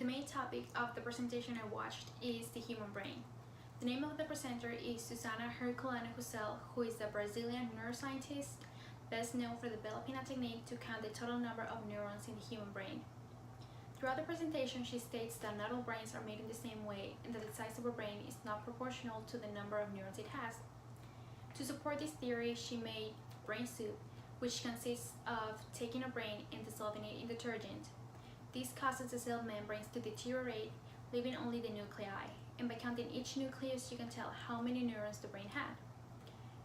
main topic of the presentation I watched is the human brain. The name of the presenter is Susana Herculano Hussel, who is a Brazilian neuroscientist best known for developing a technique to count the total number of neurons in the human brain. Throughout the presentation, she states that not all brains are made in the same way and that the size of a brain is not proportional to the number of neurons it has. To support this theory, she made brain soup, which consists of taking a brain and dissolving it in detergent. This causes the cell membranes to deteriorate, leaving only the nuclei, and by counting each nucleus you can tell how many neurons the brain had.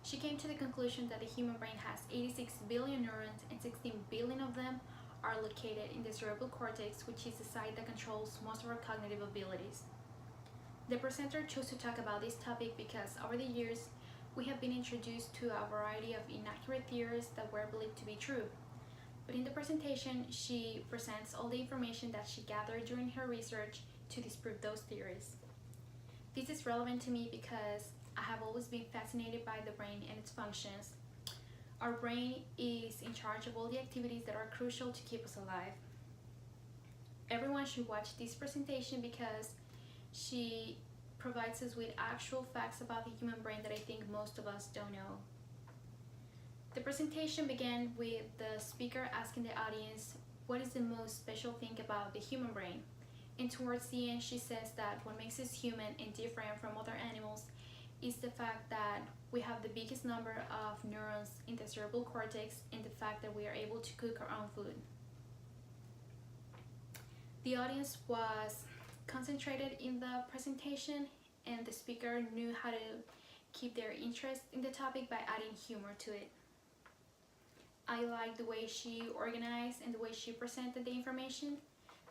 She came to the conclusion that the human brain has 86 billion neurons and 16 billion of them are located in the cerebral cortex, which is the site that controls most of our cognitive abilities. The presenter chose to talk about this topic because over the years we have been introduced to a variety of inaccurate theories that were believed to be true. But in the presentation, she presents all the information that she gathered during her research to disprove those theories. This is relevant to me because I have always been fascinated by the brain and its functions. Our brain is in charge of all the activities that are crucial to keep us alive. Everyone should watch this presentation because she provides us with actual facts about the human brain that I think most of us don't know. The presentation began with the speaker asking the audience what is the most special thing about the human brain. And towards the end, she says that what makes us human and different from other animals is the fact that we have the biggest number of neurons in the cerebral cortex and the fact that we are able to cook our own food. The audience was concentrated in the presentation and the speaker knew how to keep their interest in the topic by adding humor to it. I liked the way she organized and the way she presented the information.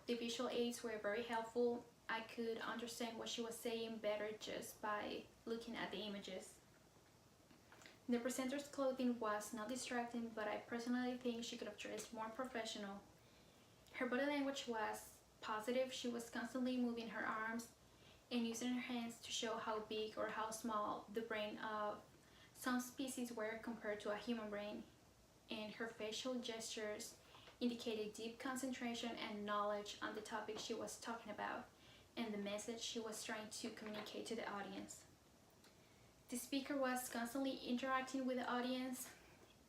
The visual aids were very helpful. I could understand what she was saying better just by looking at the images. The presenter's clothing was not distracting, but I personally think she could have dressed more professional. Her body language was positive. She was constantly moving her arms and using her hands to show how big or how small the brain of some species were compared to a human brain. And her facial gestures indicated deep concentration and knowledge on the topic she was talking about and the message she was trying to communicate to the audience. The speaker was constantly interacting with the audience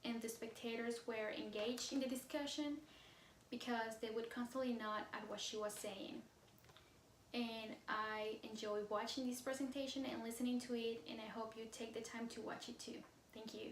and the spectators were engaged in the discussion because they would constantly nod at what she was saying. And I enjoyed watching this presentation and listening to it, and I hope you take the time to watch it too. Thank you.